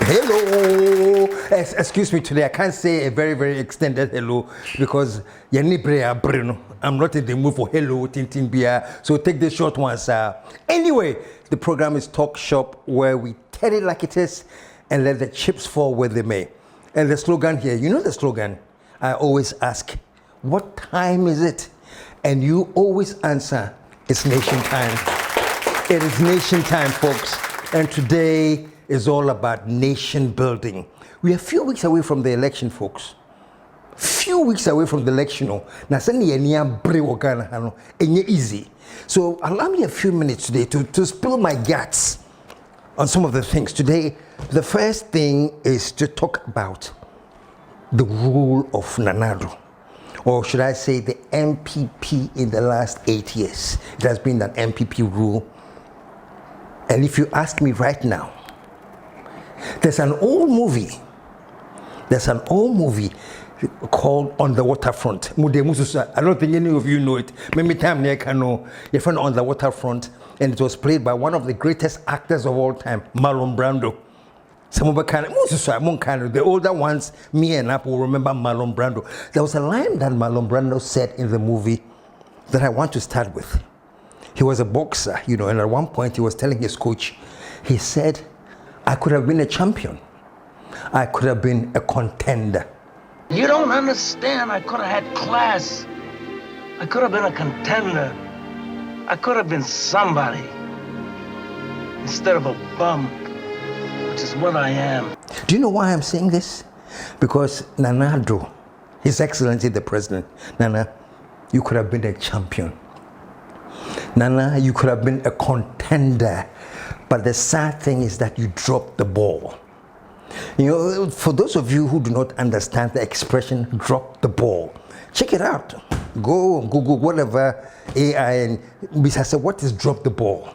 Hello. Excuse me today. I can't say a very, very extended hello because I'm not in the mood for hello, tintin bia. So take the short ones. Anyway, the program is Talk Shop, where we tell it like it is and let the chips fall where they may. And the slogan here, you know the slogan? I always ask, what time is it? And you always answer, it's nation time. It is nation time, folks. And today is all about nation building. We are a few weeks away from the election, folks. Few weeks away from the election. Now, easy. So allow me a few minutes today to spill my guts on some of the things. Today, the first thing is to talk about the rule of Nana Addo. Or should I say the MPP in the last 8 years. It has been that MPP rule. And if you ask me right now, there's an old movie called On the Waterfront. I don't think any of you know it. Maybe time I can know. You're from On the Waterfront, and it was played by one of the greatest actors of all time, Marlon Brando. Some of the older ones, me and Apple, will remember Marlon Brando. There was a line that Marlon Brando said in the movie that I want to start with. He was a boxer, and at one point he was telling his coach, he said, I could have been a champion. I could have been a contender. You don't understand. I could have had class. I could have been a contender. I could have been somebody instead of a bum, which is what I am. Do you know why I'm saying this? Because Nana Addo, His Excellency the President, Nana, you could have been a champion. Nana, you could have been a contender. But the sad thing is that you dropped the ball. For those of you who do not understand the expression drop the ball, check it out. Go Google whatever AI and I say, what is drop the ball?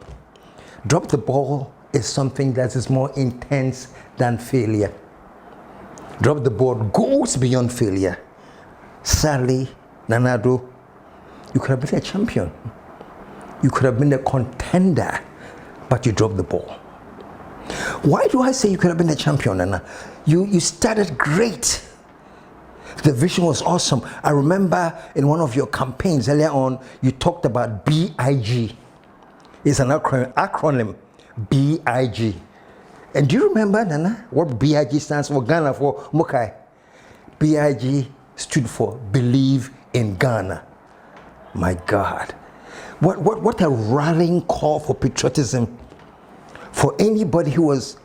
Drop the ball is something that is more intense than failure. Drop the ball goes beyond failure. Sadly, Nana Addo, you could have been a champion. You could have been a contender, but you dropped the ball. Why do I say you could have been a champion, Nana? You started great. The vision was awesome. I remember in one of your campaigns earlier on, you talked about BIG. It's an acronym, BIG. And do you remember, Nana, what BIG stands for? Ghana for Mukai. BIG stood for Believe in Ghana. My God. What a rallying call for patriotism for anybody who was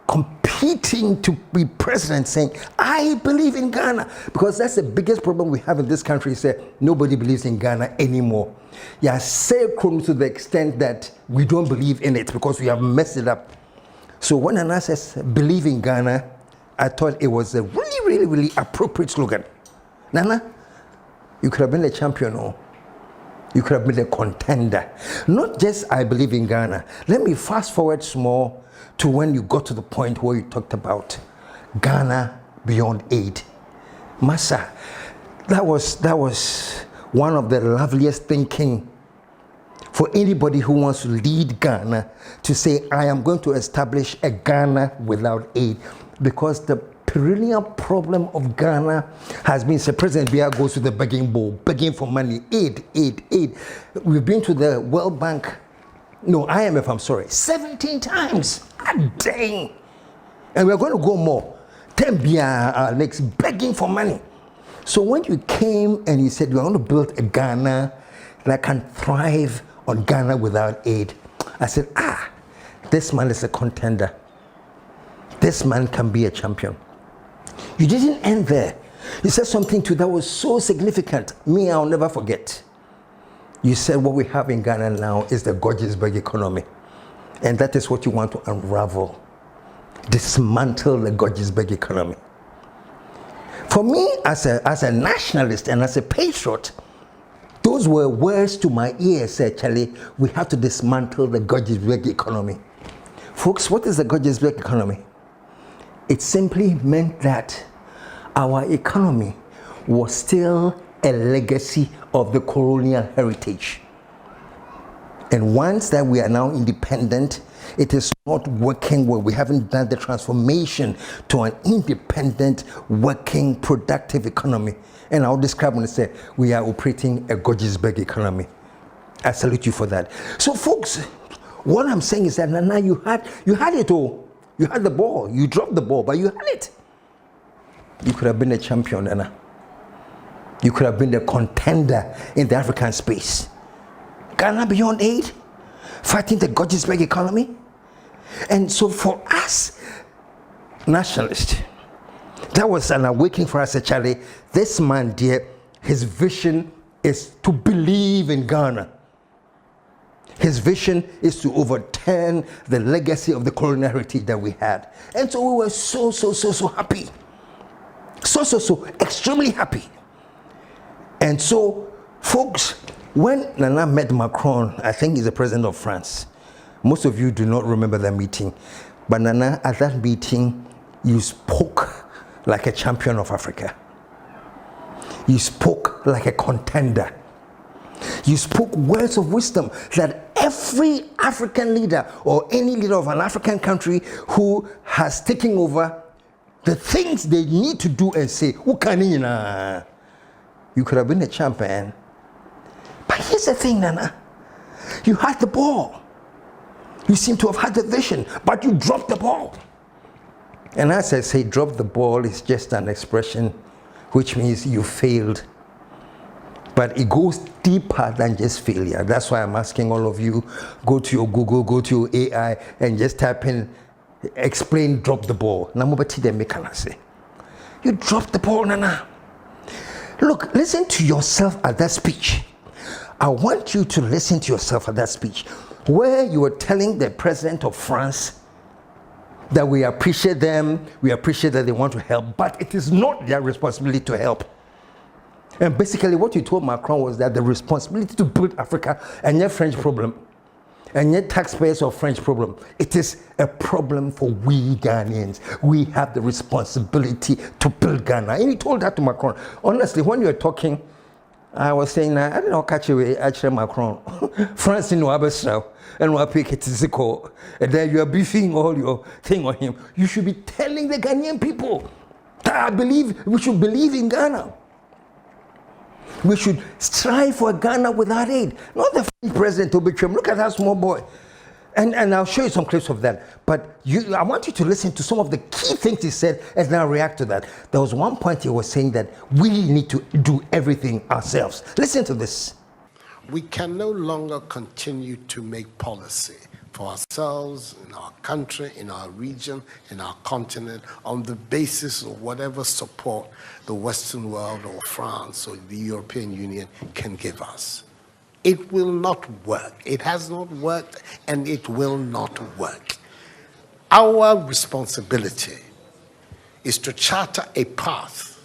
competing to be president, saying, I believe in Ghana. Because that's the biggest problem we have in this country, is that nobody believes in Ghana anymore. Yeah, say to the extent that we don't believe in it because we have messed it up. So when Nana says, believe in Ghana, I thought it was a really, really, really appropriate slogan. Nana, you could have been a champion, or you could have been a contender. Not just I believe in Ghana. Let me fast forward small to when you got to the point where you talked about Ghana beyond aid. Massa, that was one of the loveliest thinking for anybody who wants to lead Ghana, to say, I am going to establish a Ghana without aid. Because the perennial problem of Ghana has been, Sir President Biya goes to the begging bowl, begging for money, aid. We've been to the World Bank, IMF, I'm sorry, 17 times. Dang. And we're going to go more. 10 Biya next, begging for money. So when you came and you said, you're going to build a Ghana that can thrive on Ghana without aid, I said, this man is a contender. This man can be a champion. You didn't end there. You said something that was so significant. I'll never forget. You said what we have in Ghana now is the Georgesburg economy. And that is what you want to unravel. Dismantle the Georgesburg economy. For me, as a nationalist and as a patriot, those were words to my ears, actually. We have to dismantle the Georgesburg economy. Folks, what is the Georgesburg economy? It simply meant that our economy was still a legacy of the colonial heritage. And once that we are now independent, It is not working well. We haven't done the transformation to an independent, working, productive economy. And I'll describe when I say we are operating a Goggisberg economy. I salute you for that. So, folks, what I'm saying is that Nana, you had it all. You had the ball. You dropped the ball, but you had it. You could have been a champion, Nana. You could have been the contender in the African space. Ghana beyond aid, fighting the Goggisberg economy. And so for us, nationalists, that was an awakening for us, Charlie. This man, dear, his vision is to believe in Ghana. His vision is to overturn the legacy of the colonial heritage that we had. And so we were so happy. So extremely happy. And so, folks, when Nana met Macron, I think he's the president of France. Most of you do not remember that meeting. But Nana, at that meeting, you spoke like a champion of Africa. You spoke like a contender. You spoke words of wisdom that every African leader or any leader of an African country who has taken over, the things they need to do and say, Ukanina. You could have been a champion. But here's the thing, Nana. You had the ball. You seem to have had the vision, but you dropped the ball. And as I say, drop the ball is just an expression which means you failed. But it goes deeper than just failure. That's why I'm asking all of you, go to your Google, go to your AI, and just type in, explain, drop the ball. You dropped the ball, Nana. Look, listen to yourself at that speech. I want you to listen to yourself at that speech where you were telling the president of France that we appreciate them, we appreciate that they want to help, but it is not their responsibility to help. And basically what you told Macron was that the responsibility to build Africa and your French problem, and yet taxpayers of French problem, it is a problem for we Ghanaians. We have the responsibility to build Ghana. And he told that to Macron. Honestly, when you were talking, I was saying, I don't know, catch you actually Macron. France in Wabasra, and Wapik it is called. And then you are beefing all your thing on him. You should be telling the Ghanaian people that I believe we should believe in Ghana. We should strive for Ghana without aid. Not the president to betray him. Look at that small boy. And I'll show you some clips of that. But I want you to listen to some of the key things he said and now react to that. There was one point he was saying that we need to do everything ourselves. Listen to this. We can no longer continue to make policy for ourselves, in our country, in our region, in our continent, on the basis of whatever support the Western world or France or the European Union can give us. It will not work. It has not worked, and it will not work. Our responsibility is to charter a path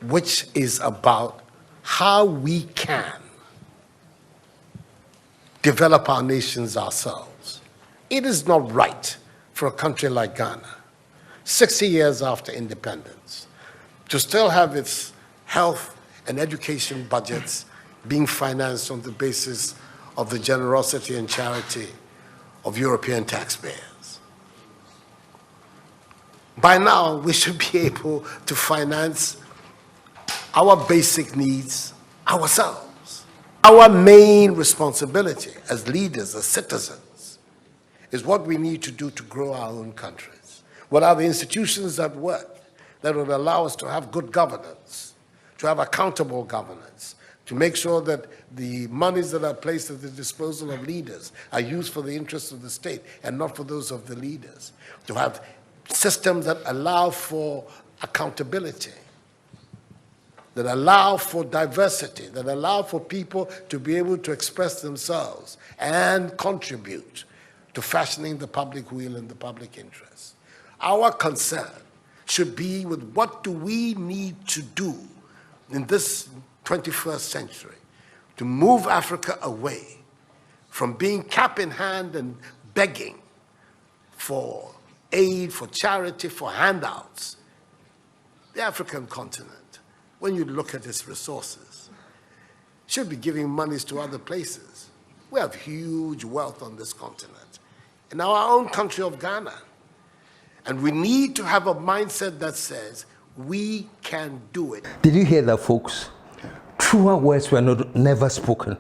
which is about how we can develop our nations ourselves. It is not right for a country like Ghana, 60 years after independence, to still have its health and education budgets being financed on the basis of the generosity and charity of European taxpayers. By now, we should be able to finance our basic needs ourselves. Our main responsibility as leaders, as citizens, is what we need to do to grow our own countries. What are the institutions that work that would allow us to have good governance, to have accountable governance, to make sure that the monies that are placed at the disposal of leaders are used for the interests of the state and not for those of the leaders, to have systems that allow for accountability, that allow for diversity, that allow for people to be able to express themselves and contribute to fashioning the public will and the public interest. Our concern should be with what do we need to do in this 21st century to move Africa away from being cap in hand and begging for aid, for charity, for handouts. The African continent, when you look at its resources, should be giving monies to other places. We have huge wealth on this continent. in our own country of Ghana. And we need to have a mindset that says, we can do it. Did you hear that, folks? Truer words were never spoken.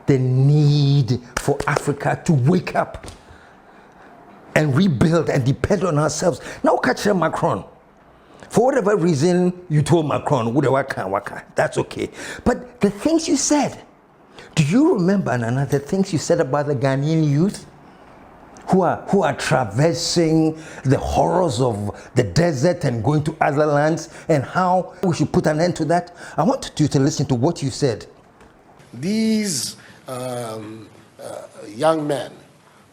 The need for Africa to wake up and rebuild and depend on ourselves. Now catch Macron. For whatever reason you told Macron, that's okay. But the things you said, do you remember, Nana, the things you said about the Ghanaian youth who are traversing the horrors of the desert and going to other lands, and how we should put an end to that? I want you to listen to what you said. These young men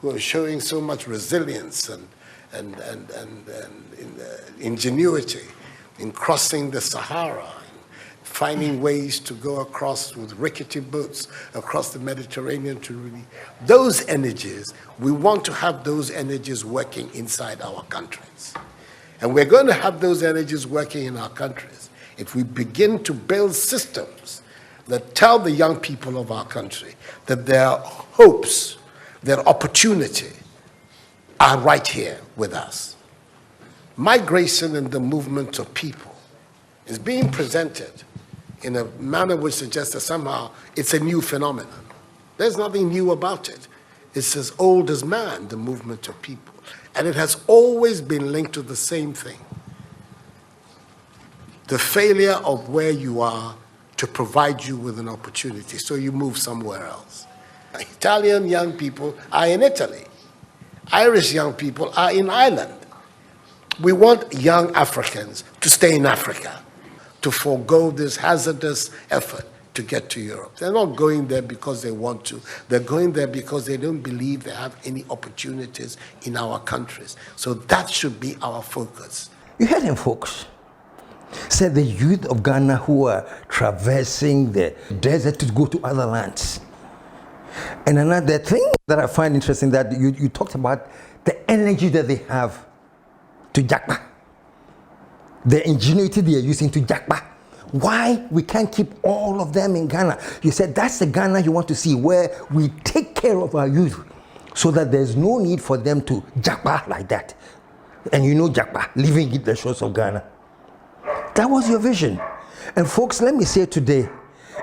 who are showing so much resilience and ingenuity in crossing the Sahara, finding ways to go across with rickety boats across the Mediterranean to really, those energies, we want to have those energies working inside our countries. And we're going to have those energies working in our countries if we begin to build systems that tell the young people of our country that their hopes, their opportunity are right here with us. Migration and the movement of people is being presented in a manner which suggests that somehow it's a new phenomenon. There's nothing new about it. It's as old as man, the movement of people. And it has always been linked to the same thing: the failure of where you are to provide you with an opportunity, so you move somewhere else. Italian young people are in Italy. Irish young people are in Ireland. We want young Africans to stay in Africa, to forego this hazardous effort to get to Europe. They're not going there because they want to. They're going there because they don't believe they have any opportunities in our countries. So that should be our focus. You heard him, folks. Said the youth of Ghana who are traversing the desert to go to other lands. And another thing that I find interesting, that you talked about the energy that they have to Jakpa, the ingenuity they are using to Jakpa. Why we can't keep all of them in Ghana? You said that's the Ghana you want to see, where we take care of our youth so that there's no need for them to Jakpa like that. And you know Jakpa, living in the shores of Ghana. That was your vision. And folks, let me say today,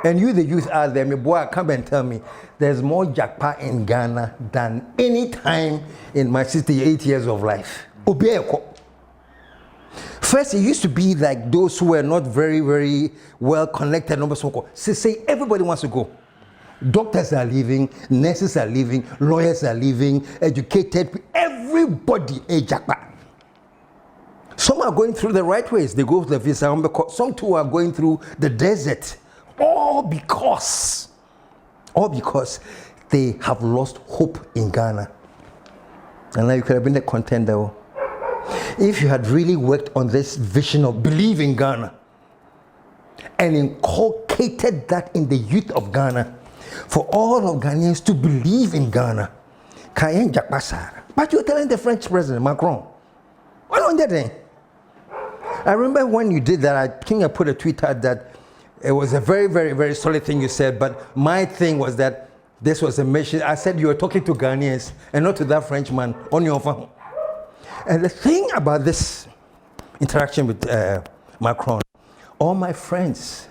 and you the youth out there, my boy, come and tell me, there's more Jakpa in Ghana than any time in my 68 years of life. First, it used to be like those who were not very, very well connected. Say everybody wants to go. Doctors are leaving, nurses are leaving, lawyers are leaving, educated, everybody a Jakpa. Some are going through the right ways. They go to the visa. Some too are going through the desert. All because they have lost hope in Ghana. And now you could have been a contender. If you had really worked on this vision of believe in Ghana and inculcated that in the youth of Ghana, for all of Ghanaians to believe in Ghana, but you're telling the French president, Macron, why don't they then? I remember when you did that, I think I put a tweet out that it was a very, very, very solid thing you said, but my thing was that this was a mission. I said you were talking to Ghanaians and not to that Frenchman on your phone. And the thing about this interaction with Macron, all my friends,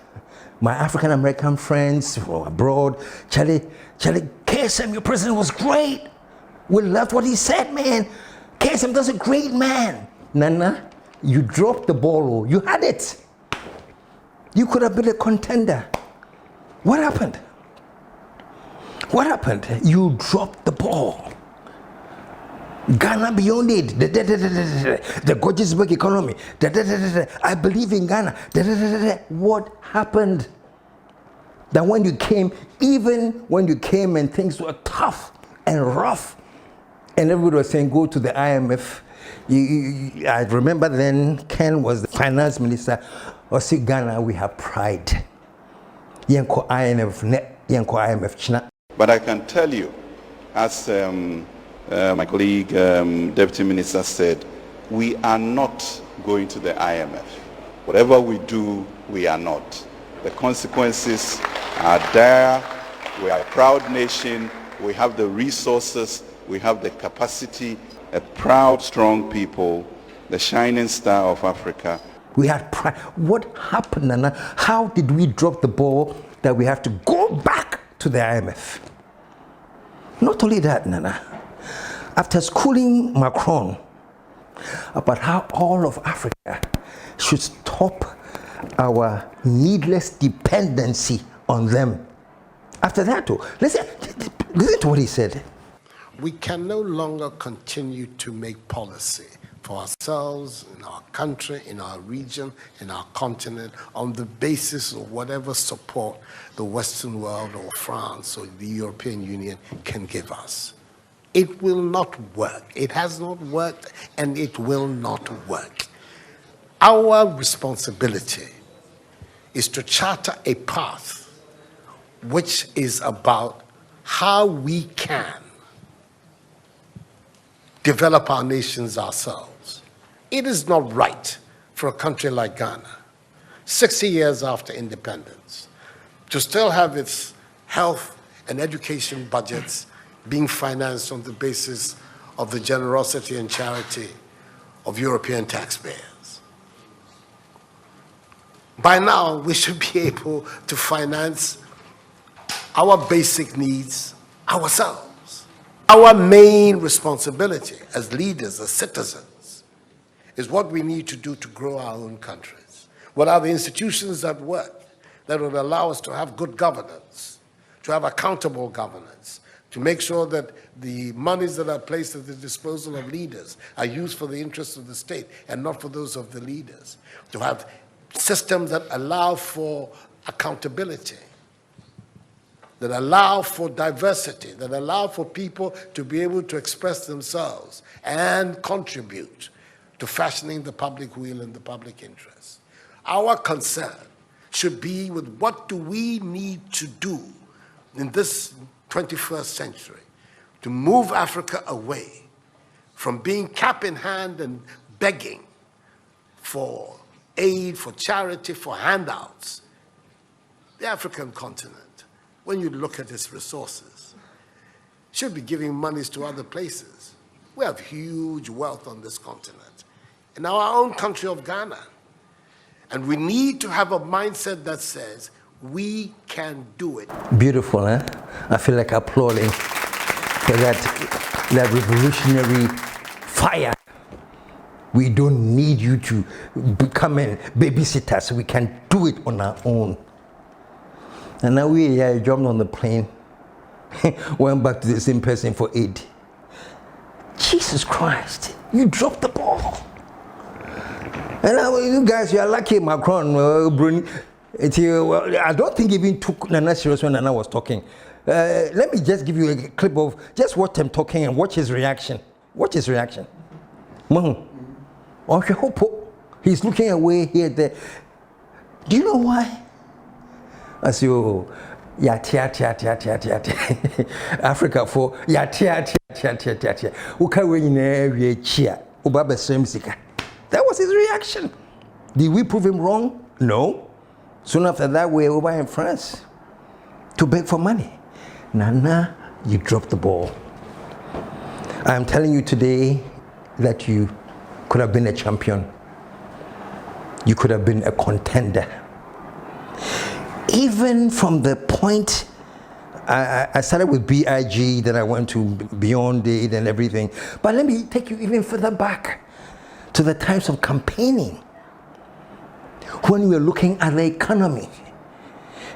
my African American friends from abroad, Charlie, KSM, your president was great. We loved what he said, man. KSM does a great man. Nana, you dropped the ball. You had it. You could have been a contender. What happened? What happened? You dropped the ball. Ghana beyond it. The gorgeous big economy. I believe in Ghana. What happened? That when you came, even when you came and things were tough and rough, and everybody was saying, go to the IMF. I remember then Ken was the finance minister. I said, Ghana, we have pride. Yenko IMF China. But I can tell you, as my colleague, Deputy Minister said, we are not going to the IMF. Whatever we do, we are not. The consequences are there. We are a proud nation. We have the resources We have the capacity, a proud, strong people, the shining star of Africa. We had pride. What happened, Nana? How did we drop the ball that we have to go back to the IMF? Not only that, Nana. After schooling Macron about how all of Africa should stop our needless dependency on them. After that, listen to what he said. We can no longer continue to make policy for ourselves, in our country, in our region, in our continent, on the basis of whatever support the Western world or France or the European Union can give us. It will not work. It has not worked, and it will not work. Our responsibility is to charter a path which is about how we can develop our nations ourselves. It is not right for a country like Ghana, 60 years after independence, to still have its health and education budgets being financed on the basis of the generosity and charity of European taxpayers. By now, we should be able to finance our basic needs ourselves. Our main responsibility as leaders, as citizens, is what we need to do to grow our own countries. What are the institutions that work that would allow us to have good governance, to have accountable governance, to make sure that the monies that are placed at the disposal of leaders are used for the interests of the state and not for those of the leaders, to have systems that allow for accountability, that allow for diversity, that allow for people to be able to express themselves and contribute to fashioning the public will and the public interest. Our concern should be with what do we need to do in this 21st century to move Africa away from being cap in hand and begging for aid, for charity, for handouts. The African continent, when you look at its resources, should be giving monies to other places. We have huge wealth on this continent, in our own country of Ghana. And we need to have a mindset that says, we can do it. Beautiful, eh? I feel like applauding for that revolutionary fire. We don't need you to become a babysitter, so we can do it on our own. And now we jumped on the plane, went back to the same person for aid. Jesus Christ, you dropped the ball. And now you guys, you are lucky Macron, I don't think he even took Nana serious when Nana was talking. Let me just give you a clip of just watch him talking and watch his reaction. Watch his reaction. He's looking away here, there. Do you know why? As you, Africa for that was his reaction. Did we prove him wrong? No. Soon after that, we were over in France to beg for money. Nana, you dropped the ball. I'm telling you today that you could have been a champion. You could have been a contender. Even from the point, I started with BIG, then I went to Beyond Aid and everything. But let me take you even further back to the times of campaigning, when we were looking at the economy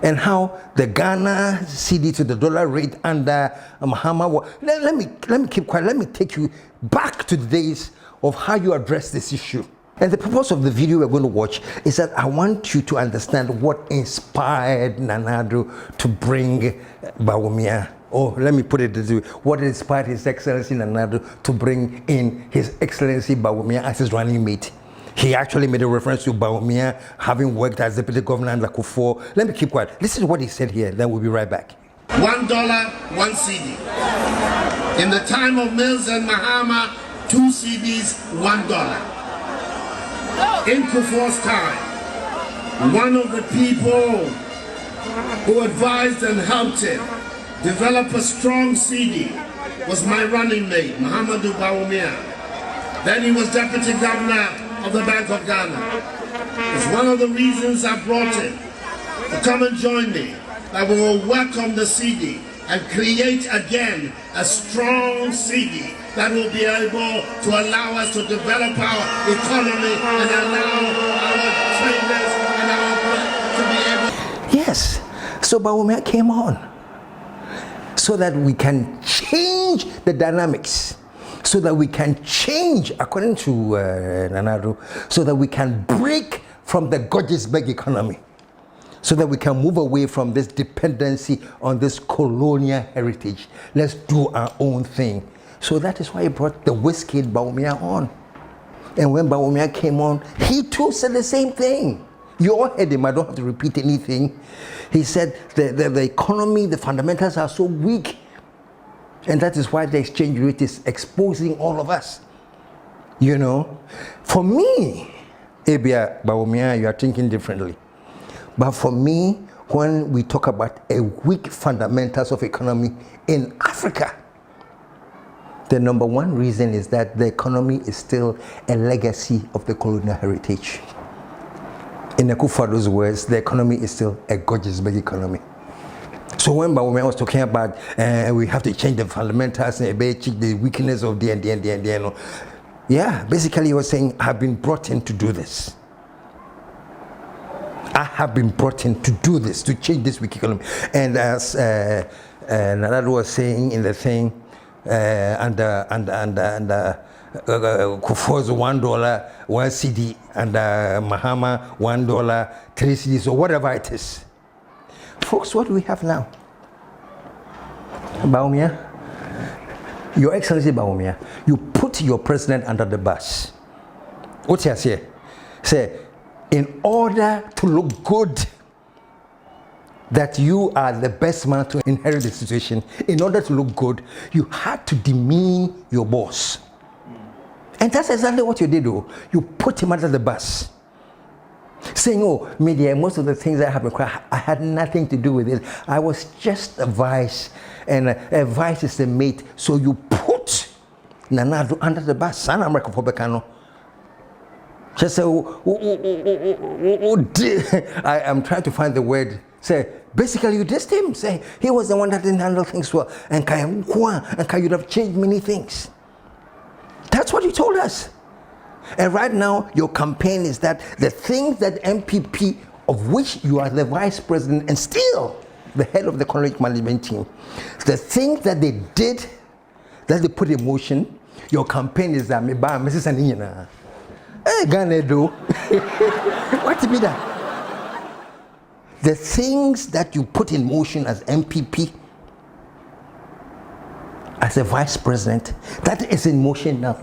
and how the Ghana Cedi to the dollar rate under Mahama. Let me keep quiet. Let me take you back to the days of how you address this issue. And the purpose of the video we're going to watch is that I want you to understand what inspired Nana Addo to bring Bawumia. Oh, let me put it this way. What inspired His Excellency Nana Addo to bring in His Excellency Bawumia as his running mate? He actually made a reference to Bawumia having worked as deputy governor under Akuffo. Let me keep quiet. Listen to what he said here, then we'll be right back. $1, 1 Cedi. In the time of Mills and Mahama, 2 Cedis, $1. In Akuffo's time, one of the people who advised and helped him develop a strong Cedi was my running mate, Muhammadu Bawumia. Then he was deputy governor of the Bank of Ghana. It's one of the reasons I brought him to come and join me, that we will welcome the Cedi and create again a strong Cedi that will be able to allow us to develop our economy and allow our traders and our to be able. Yes. So Bawumia came on so that we can change the dynamics, so that we can change, according to Addo, so that we can break from the Georgesburg economy, so that we can move away from this dependency on this colonial heritage. Let's do our own thing. So that is why he brought the whiskey Bawumia on. And when Bawumia came on, he too said the same thing. You all heard him, I don't have to repeat anything. He said the economy, the fundamentals are so weak. And that is why the exchange rate is exposing all of us. You know, for me, Ebia Bawumia, you are thinking differently. But for me, when we talk about a weak fundamentals of economy in Africa, the number one reason is that the economy is still a legacy of the colonial heritage. In Akuffo's words, the economy is still a Georgesburg economy. So when Bawumia was talking about we have to change the fundamentals and the weakness of the yeah, basically he was saying, I've been brought in to do this. I have been brought in to do this, to change this weak economy. And as Addo was saying in the thing, Akuffo's $1, 1 Cedi, and Mahama $1, 3 Cedis, or whatever it is. Folks, what do we have now? Bawumia, Your Excellency Bawumia, you put your president under the bus. What you say? Say, in order to look good, that you are the best man to inherit the situation, in order to look good, you had to demean your boss. And that's exactly what you did, though. You put him under the bus. Saying, oh, media, most of the things that happened, I had nothing to do with it. I was just a vice, and a vice is a mate. So you put Nana Addo under the bus. I am trying to find the word. Say, basically you dissed him. Say, he was the one that didn't handle things well. And you'd have changed many things. That's what you told us. And right now, your campaign is that the things that MPP, of which you are the vice president and still the head of the economic management team, the things that they did, that they put in motion, your campaign is that Mrs. Anina. Hey, Ghana do. What be that? The things that you put in motion as MPP, as a vice president, that is in motion now.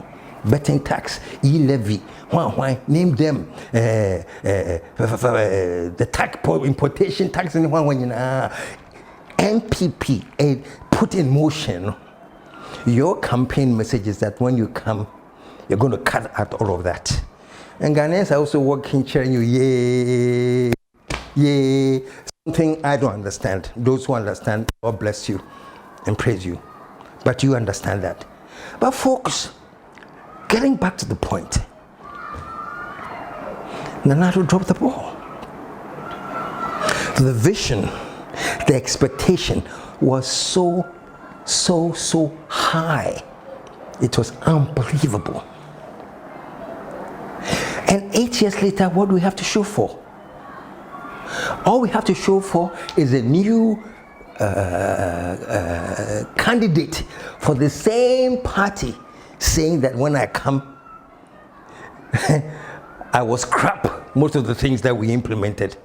Betting tax, e-levy, name them, the tax, importation tax, MPP, put in motion. Your campaign message is that when you come, you're going to cut out all of that. And Ghanaians are also working, cheering you, yay. Something I don't understand. Those who understand, God bless you and praise you. But you understand that. But folks, getting back to the point, Nana Addo dropped the ball. The vision, the expectation was so high. It was unbelievable. And 8 years later, what do we have to show for? All we have to show for is a new candidate for the same party saying that when I come, I will scrap most of the things that we implemented.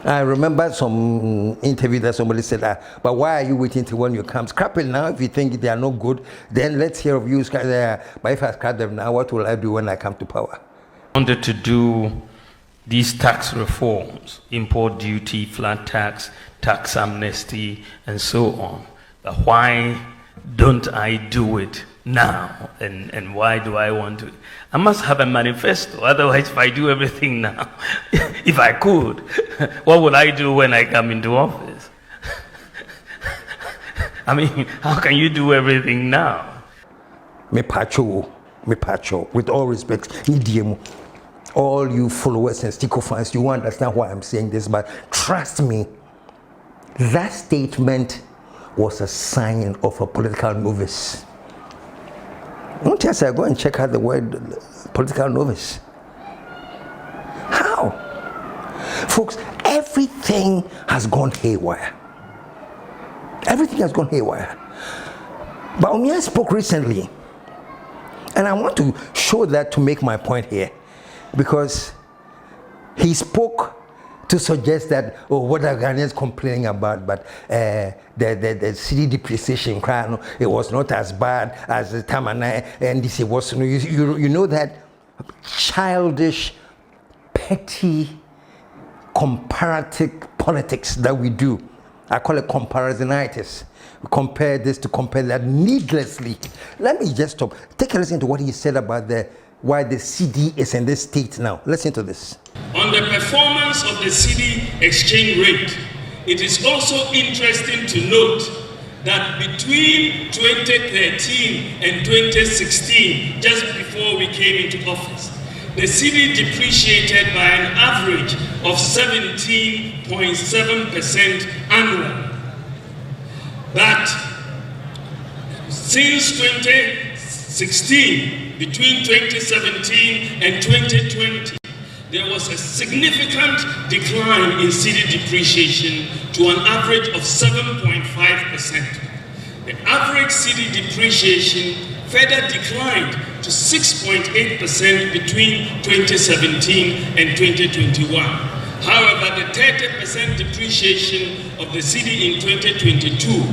I remember some interview that somebody said, but why are you waiting till when you come? Scrap it now. If you think they are no good, then let's hear of you. But if I scrap them now, what will I do when I come to power? I wanted to do these tax reforms, import duty, flat tax, tax amnesty, and so on. But why don't I do it now? And why do I want to? I must have a manifesto. Otherwise, if I do everything now, if I could, what would I do when I come into office? I mean, how can you do everything now? Me pacho, with all respect, Nidiemu, all you followers and sticker fans, you understand why I'm saying this, but trust me, that statement was a sign of a political novice. Don't just say, go and check out the word political novice. How? Folks, everything has gone haywire. Everything has gone haywire. Bawumia spoke recently, and I want to show that to make my point here, because he spoke to suggest that, oh, what are Ghanaians complaining about, but the Cedi depreciation, it was not as bad as the time and NDC was. You know that childish, petty, comparative politics that we do. I call it comparisonitis. We compare this to compare that needlessly. Let me just stop. Take a listen to what he said about why the Cedi is in this state now. Listen to this. On the performance of the Cedi exchange rate, it is also interesting to note that between 2013 and 2016, just before we came into office, the Cedi depreciated by an average of 17.7% annually. But since 2016, between 2017 and 2020, there was a significant decline in Cedi depreciation to an average of 7.5%. The average Cedi depreciation further declined to 6.8% between 2017 and 2021. However, the 30% depreciation of the Cedi in 2022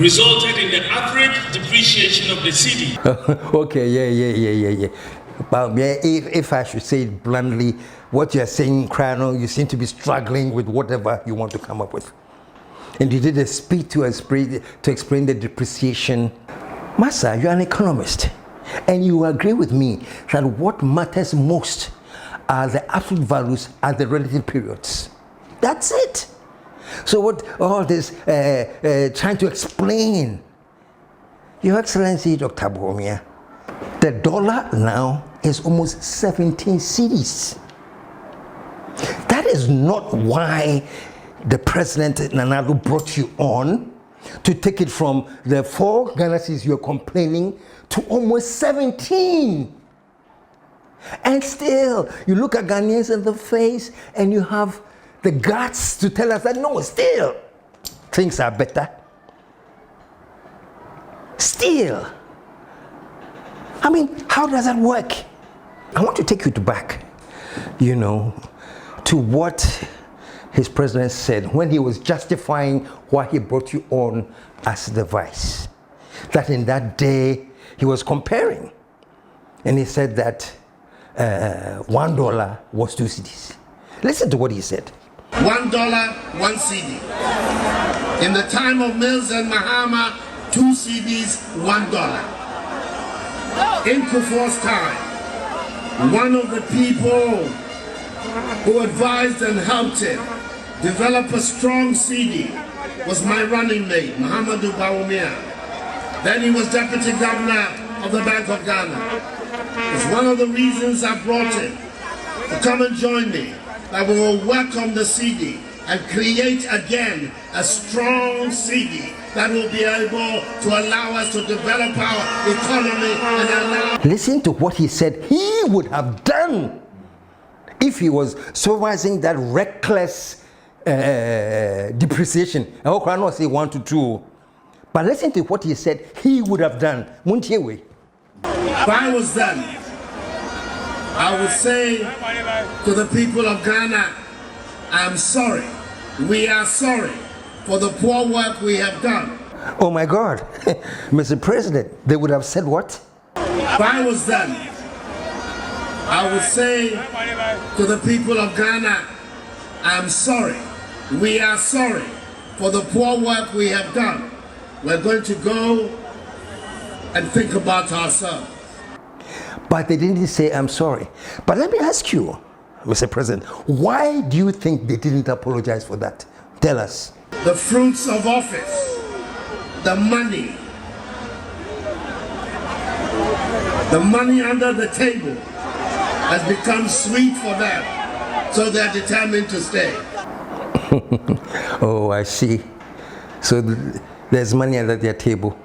resulted in the average depreciation of the Cedi. Okay, yeah. But if I should say it bluntly, what you're saying, Krano, you seem to be struggling with whatever you want to come up with. And you did a speech to explain the depreciation. Massa, you're an economist, and you agree with me that what matters most are the absolute values and the relative periods. That's it. So what all this trying to explain, Your Excellency, Dr. Bawumia, the dollar now is almost 17 cedis. That is not why the President Nana Addo brought you on to take it from the 4 Ghana cedis you're complaining to almost 17. And still, you look at Ghanaians in the face and you have the guts to tell us that no, still, things are better. Still. I mean, how does that work? I want to take you back, to what his president said when he was justifying why he brought you on as the vice. That in that day, he was comparing. And he said that $1 was 2 cedis. Listen to what he said. $1, 1 cedi. In the time of Mills and Mahama, 2 cedis, $1. In Akuffo's time, one of the people who advised and helped him develop a strong Cedi was my running mate, Muhammadu Bawumia. Then he was deputy governor of the Bank of Ghana. It's one of the reasons I brought him to come and join me, that we will work on the Cedi and create again a strong Cedi that will be able to allow us to develop our economy and allow... Listen to what he said he would have done if he was supervising that reckless depreciation. I hope I not say 1 to 2. But listen to what he said he would have done. If I was them, I would say to the people of Ghana, I'm sorry. We are sorry for the poor work we have done. Oh my God, Mr. President, they would have said what? If I was them, I would say to the people of Ghana, I'm sorry. We are sorry for the poor work we have done. We're going to go and think about ourselves. But they didn't say, I'm sorry. But let me ask you, Mr. President, why do you think they didn't apologize for that? Tell us. The fruits of office the money under the table has become sweet for them, so they're determined to stay. Oh, I see. So there's money under their table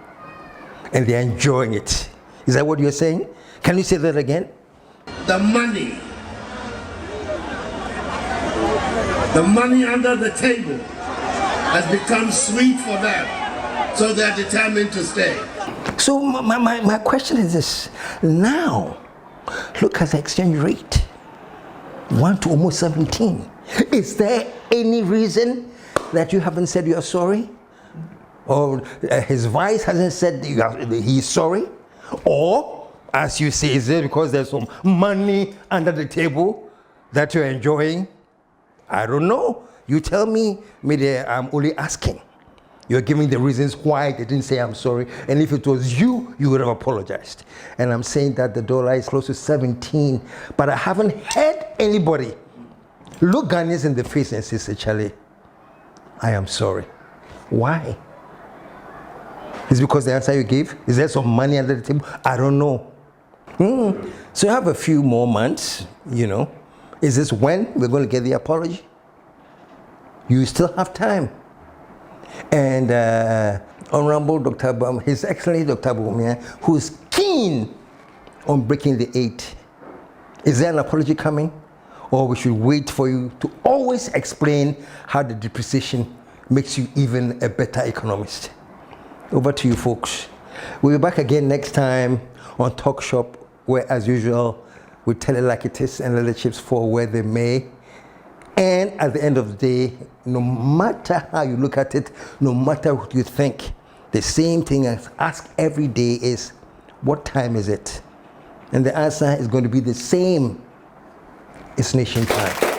and they're enjoying it. Is that what you're saying? Can you say that again? The money under the table has become sweet for them, so they're determined to stay. So my question is this. Now, look at the exchange rate. 1 to almost 17. Is there any reason that you haven't said you're sorry? Or his vice hasn't said he's sorry? Or, as you say, is it because there's some money under the table that you're enjoying? I don't know. You tell me, maybe I'm only asking. You're giving the reasons why they didn't say I'm sorry. And if it was you, you would have apologized. And I'm saying that the dollar is close to 17, but I haven't heard anybody look Ghanaians in the face and say, Charlie, I am sorry. Why? Is it because the answer you gave? Is there some money under the table? I don't know. So you have a few more months, you know. Is this when we're going to get the apology? You still have time. And Honorable Dr. His Excellency Dr. Bawumia, who's keen on breaking the 8. Is there an apology coming? Or we should wait for you to always explain how the depreciation makes you even a better economist? Over to you, folks. We'll be back again next time on Talk Shop, where, as usual, we tell it like it is and let the chips fall where they may. And at the end of the day, no matter how you look at it, no matter what you think, the same thing I ask every day is, what time is it? And the answer is going to be the same. It's nation time.